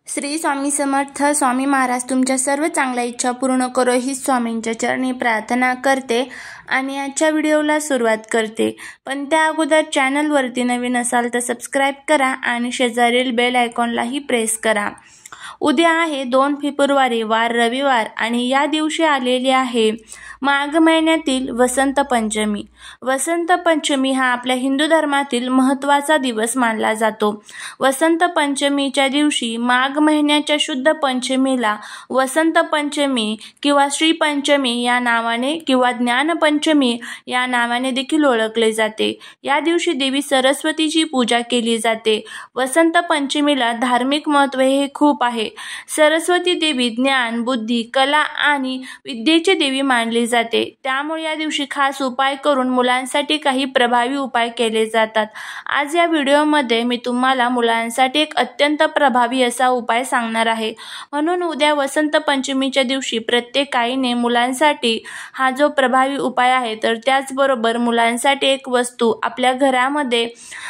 श्री स्वामी समर्थ. स्वामी महाराज तुमच्या सर्व चांगल्या इच्छा पूर्ण करो ही स्वामींच्या चरणी प्रार्थना करते आणि आजच्या व्हिडिओला सुरुवात करते. पण त्या अगोदर चॅनलवरती नवीन असाल तर सबस्क्राईब करा आणि शेजारील बेल आयकॉनलाही प्रेस करा. उद्या आहे 2 फेब्रुवारी वार रविवार आणि या दिवशी आलेली आहे माघ महिन्यातील वसंत पंचमी. वसंत पंचमी हा आपल्या हिंदू धर्मातील महत्त्वाचा दिवस मानला जातो. वसंत पंचमीच्या दिवशी माघ महिन्याच्या शुद्ध पंचमीला वसंत पंचमी किंवा श्री पंचमी या नावाने किंवा ज्ञान पंचमी या नावाने देखील ओळखले जाते. या दिवशी देवी सरस्वतीची पूजा केली जाते. वसंत पंचमीला धार्मिक महत्त्व हे खूप आहे. सरस्वती देवी ज्ञान, बुद्धी, कला आणि विद्येची देवी मानली जाते. त्यामुळे या दिवशी खास उपाय करून मुलांसाठी काही प्रभावी उपाय केले जातात. आज या व्हिडिओमध्ये मी तुम्हाला मुलांसाठी एक अत्यंत प्रभावी असा उपाय सांगणार आहे. म्हणून उद्या वसंत पंचमीच्या दिवशी प्रत्येक आईने मुलांसाठी हा जो प्रभावी उपाय आहे तर त्याचबरोबर मुलांसाठी एक वस्तू आपल्या घरामध्ये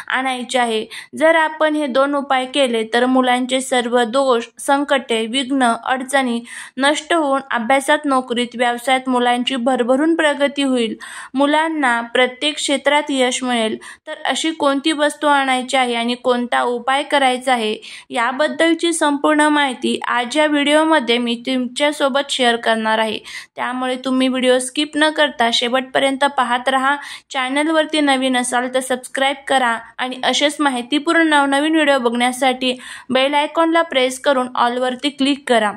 आणायची आहे. जर आपण हे 2 उपाय केले तर मुलांचे सर्व दोष, संकटे, विघ्न, अडचणी नष्ट होऊन अभ्यासात, नोकरीत, व्यवसायात मुलांची भरभरून प्रगती होईल. मुलांना प्रत्येक क्षेत्रात यश मिळेल. तर अशी कोणती वस्तू आणायची आहे आणि कोणता उपाय करायचा आहे याबद्दलची संपूर्ण माहिती आज या व्हिडिओमध्ये मी तुमच्यासोबत शेअर करणार आहे. त्यामुळे तुम्ही व्हिडिओ स्किप न करता शेवटपर्यंत पाहत राहा. चॅनलवरती नवीन असाल तर सबस्क्राईब करा आणि असेच माहितीपूर्ण नवनवीन व्हिडिओ बघण्यासाठी बेल आयकॉनला प्रेस करून ऑलवरती क्लिक करा.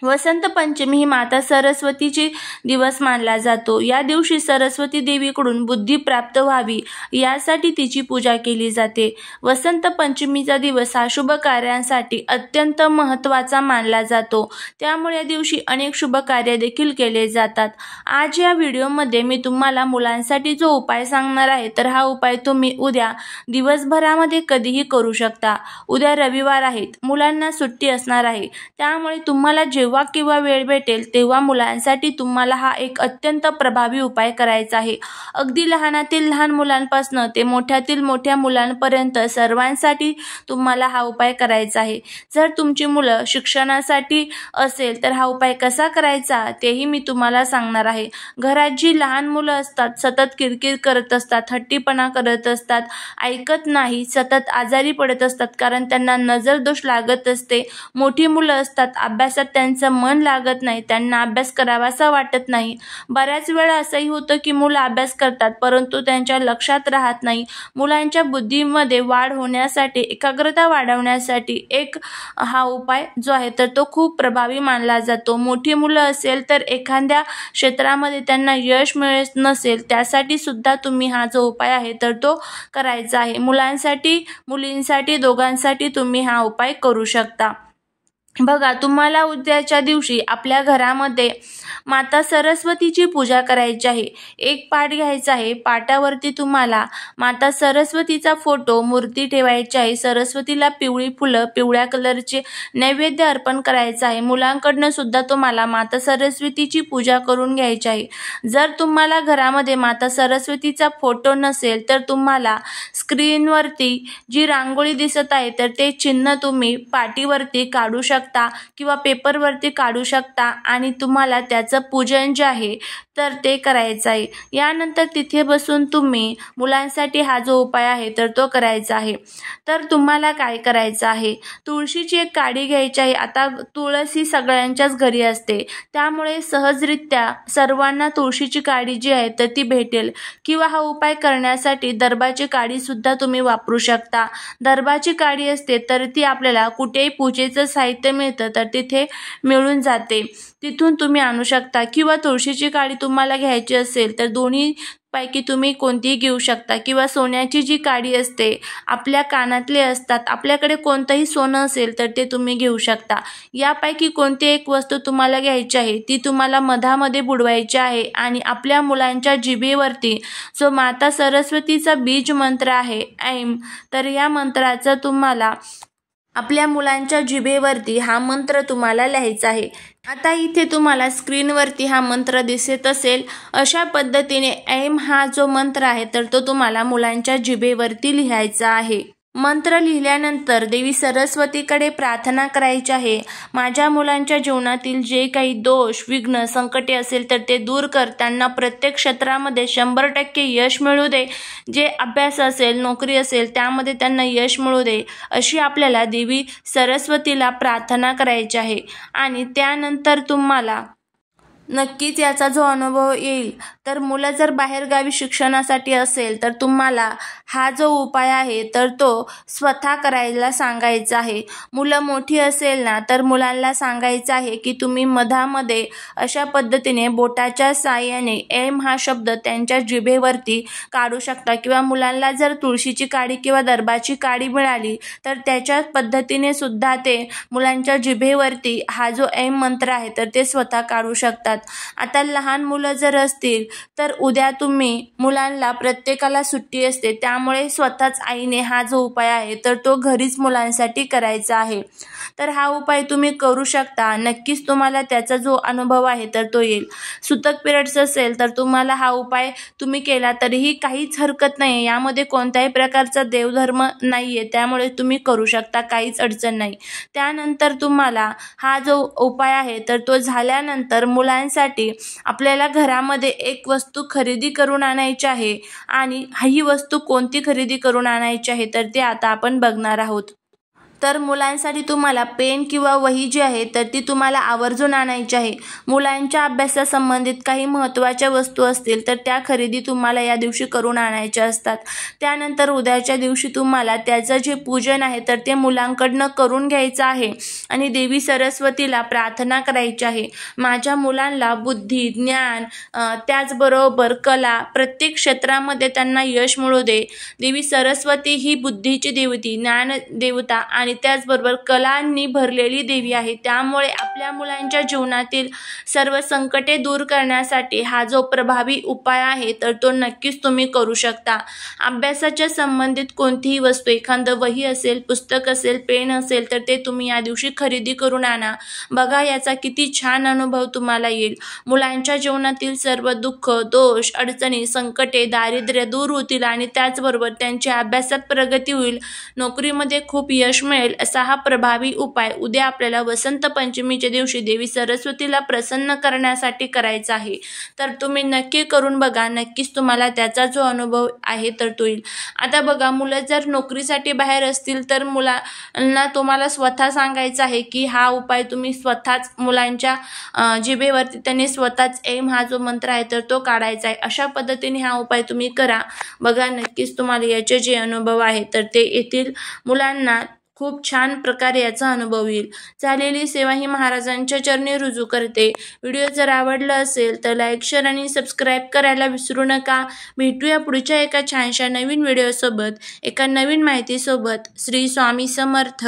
वसंत पंचमी ही माता सरस्वतीची दिवस मानला जातो. या दिवशी सरस्वती देवीकडून बुद्धी प्राप्त व्हावी यासाठी तिची पूजा केली जाते. वसंत पंचमीचा दिवस हा शुभ कार्यांसाठी अत्यंत महत्त्वाचा मानला जातो. त्यामुळे या दिवशी अनेक शुभ कार्य देखील केले जातात. आज या व्हिडिओमध्ये मी तुम्हाला मुलांसाठी जो उपाय सांगणार आहे तर हा उपाय तुम्ही उद्या दिवसभरामध्ये कधीही करू शकता. उद्या रविवार आहेत, मुलांना सुट्टी असणार आहे. त्यामुळे तुम्हाला जेव्हा किंवा वेळ भेटेल तेव्हा मुलांसाठी तुम्हाला हा एक अत्यंत प्रभावी उपाय करायचा आहे. अगदी लहानातील लहान मुलांपासून ते मोठ्यातील मोठ्या मुलांपर्यंत सर्वांसाठी तुम्हाला हा उपाय करायचा आहे. जर तुमची मुलं शिक्षणासाठी असेल तर हा उपाय कसा करायचा तेही मी तुम्हाला सांगणार आहे. घरात जी लहान मुलं असतात, सतत किरकिर करत असतात, हट्टीपणा करत असतात, ऐकत नाही, सतत आजारी पडत असतात कारण त्यांना नजर दोष लागत असते. मोठी मुलं असतात, अभ्यासात त्यांचं मन लागत नाही, त्यांना अभ्यास करावासा वाटत नाही. बऱ्याच वेळा असंही होतं की मुलं अभ्यास करतात परंतु त्यांच्या लक्षात राहत नाही. मुलांच्या बुद्धीमध्ये वाढ होण्यासाठी, एकाग्रता वाढवण्यासाठी एक हा उपाय जो आहे तर तो खूप प्रभावी मानला जातो. मोठी मुलं असेल तर एखाद्या क्षेत्रामध्ये त्यांना यश मिळत नसेल त्यासाठी सुद्धा तुम्ही हा जो उपाय आहे तर तो करायचा आहे. मुलांसाठी, मुलींसाठी, दोघांसाठी तुम्ही हा उपाय करू शकता. बघा, तुम्हाला उद्याच्या दिवशी आपल्या घरामध्ये माता सरस्वतीची पूजा करायची आहे. एक पाट घ्यायचा आहे. पाटावरती तुम्हाला माता सरस्वतीचा फोटो, मूर्ती ठेवायची आहे. सरस्वतीला पिवळी फुलं, पिवळ्या कलरचे नैवेद्य अर्पण करायचा आहे. मुलांकडनं सुद्धा तुम्हाला माता सरस्वतीची पूजा करून घ्यायची आहे. जर तुम्हाला घरामध्ये माता सरस्वतीचा फोटो नसेल तर तुम्हाला स्क्रीनवरती जी रांगोळी दिसत आहे तर ते चिन्ह तुम्ही पाटीवरती काढू शकता किंवा पेपरवरती काढू शकता आणि तुम्हाला त्याचं पूजन जे आहे तर ते करायचं आहे. यानंतर तिथे बसून तुम्ही मुलांसाठी हा जो उपाय आहे तर तो करायचा आहे. तर तुम्हाला काय करायचं आहे, तुळशीची एक काडी घ्यायची आहे. आता तुळस ही सगळ्यांच्याच घरी असते त्यामुळे सहजरित्या सर्वांना तुळशीची काडी जी आहे तर ती भेटेल किंवा हा उपाय करण्यासाठी दर्भाची काडी सुद्धा तुम्ही वापरू शकता. दर्भाची काडी असते तर ती आपल्याला कुठेही पूजेचं साहित्य मिळतं तर तिथे मिळून जाते, तिथून तुम्ही आणू शकता. किंवा तुळशीची काडी तुम्हाला घ्यायची असेल तर दोन्ही पैकी तुम्ही कोणतीही घेऊ शकता. किंवा सोन्याची जी काडी असते, आपल्या कानातले असतात, आपल्याकडे कोणतंही सोनं असेल तर ते तुम्ही घेऊ शकता. यापैकी कोणती एक वस्तू तुम्हाला घ्यायची आहे, ती तुम्हाला मधामध्ये बुडवायची आहे आणि आपल्या मुलांच्या जिभेवरती जो माता सरस्वतीचा बीज मंत्र आहे ऐम, तर या मंत्राचं तुम्हाला आपल्या मुलांच्या जिभेवरती हा मंत्र तुम्हाला लिहायचा आहे. आता इथे तुम्हाला स्क्रीनवरती हा मंत्र दिसत असेल. अशा पद्धतीने ऐम हा जो मंत्र आहे तर तो तुम्हाला मुलांच्या जिभेवरती लिहायचा आहे. मंत्र लिहिल्यानंतर देवी सरस्वतीकडे प्रार्थना करायची आहे. माझ्या मुलांच्या जीवनातील जे काही दोष, विघ्न, संकटे असेल तर ते दूर कर. त्यांना प्रत्येक क्षेत्रामध्ये 100% यश मिळू दे. जे अभ्यास असेल, नोकरी असेल त्यामध्ये त्यांना यश मिळू दे, अशी आपल्याला देवी सरस्वतीला प्रार्थना करायची आहे. आणि त्यानंतर तुम्हाला नक्कीच याचा जो अनुभव येईल, तर मुलं जर बाहेरगावी शिक्षणासाठी असेल तर तुम्हाला हा जो उपाय आहे तर तो स्वतः करायला सांगायचा आहे. मुलं मोठी असेल ना तर मुलांना सांगायचं आहे की तुम्ही मधामध्ये अशा पद्धतीने बोटाच्या साहाय्याने एम हा शब्द त्यांच्या जिभेवरती काढू शकता. किंवा मुलांना जर तुळशीची काडी किंवा दर्भाची काडी मिळाली तर त्याच्या पद्धतीने सुद्धा ते मुलांच्या जिभेवरती हा जो एम मंत्र आहे तर ते स्वतः काढू शकतात. आता लहान मुलं जर असतील तर उद्या तुम्ही मुलांना प्रत्येकाला सुट्टी असते, त्यामुळे स्वतःच आईने हा जो उपाय आहे तर तो घरीच मुलांसाठी करायचा आहे. तर हा उपाय तुम्ही करू शकता. नक्कीच तुम्हाला त्याचा जो अनुभव आहे तर तो येईल. सुतक पिरियड्स असेल तर तुम्हाला हा उपाय तुम्ही केला तरीही काहीच हरकत नाही. यामध्ये कोणत्याही प्रकारचा देवधर्म नाही आहे, त्यामुळे तुम्ही करू शकता, काहीच अडचण नाही. त्यानंतर तुम्हाला हा जो उपाय आहे तर तो झाल्यानंतर मुलांसाठी आपल्याला घरामध्ये एक वस्तू खरेदी करून आणायची आहे. आणि ही वस्तू कोणती खरेदी करून आणायची आहे तर ते आता आपण बघणार आहोत. तर मुलांसाठी तुम्हाला पेन किंवा वही जी आहे तर ती तुम्हाला आवर्जून आणायची आहे. मुलांच्या अभ्यासासंबंधित काही महत्त्वाच्या वस्तू असतील तर त्या खरेदी तुम्हाला या दिवशी करून आणायच्या असतात. त्यानंतर उद्याच्या दिवशी तुम्हाला त्याचं जे पूजन आहे तर ते मुलांकडनं करून घ्यायचं आहे. आणि देवी सरस्वतीला प्रार्थना करायची आहे. माझ्या मुलांना बुद्धी, ज्ञान, त्याचबरोबर कला, प्रत्येक क्षेत्रामध्ये त्यांना यश मिळू दे. देवी सरस्वती ही बुद्धीची देवती, ज्ञान देवता आणि त्याचबरोबर कलांनी भरलेली देवी आहे. त्यामुळे आपल्या मुलांच्या जीवनातील सर्व संकटे दूर करण्यासाठी हा जो प्रभावी उपाय आहे तर तो नक्कीच तुम्ही करू शकता. अभ्यासाच्या संबंधित कोणतीही वस्तू, एखादं वही असेल, पुस्तक असेल, पेन असेल तर ते तुम्ही या दिवशी खरेदी करून आणा. बघा याचा किती छान अनुभव तुम्हाला येईल. मुलांच्या जीवनातील सर्व दुःख, दोष, अडचणी, संकटे, दारिद्र्य दूर होतील आणि त्याचबरोबर त्यांच्या अभ्यासात प्रगती होईल. नोकरीमध्ये खूप यश मिळेल असा हा प्रभावी उपाय उद्या आपल्याला वसंत पंचमीच्या दिवशी देवी सरस्वतीला प्रसन्न करण्यासाठी करायचा आहे. तर तुम्ही नक्की करून बघा. नक्कीच तुम्हाला त्याचा जो अनुभव आहे तर तो येईल. आता बघा, मुलं जर नोकरीसाठी बाहेर असतील तर मुलांना तुम्हाला स्वतः सांगायचं आहे की हा उपाय तुम्ही स्वतःच मुलांच्या जिभेवरती त्यांनी स्वतःच एम हा जो मंत्र आहे तर तो काढायचा आहे. अशा पद्धतीने हा उपाय तुम्ही करा. बघा नक्कीच तुम्हाला याचे जे अनुभव आहे तर ते येतील. मुलांना खूप छान प्रकारे याचा अनुभव येईल. झालेली सेवा ही महाराजांच्या चरणी रुजू करते. व्हिडिओ जर आवडला असेल तर लाईक, शेअर आणि सबस्क्राईब करायला विसरू नका. भेटूया पुढच्या एका छानशा नवीन व्हिडिओसोबत, एका नवीन माहितीसोबत. श्री स्वामी समर्थ.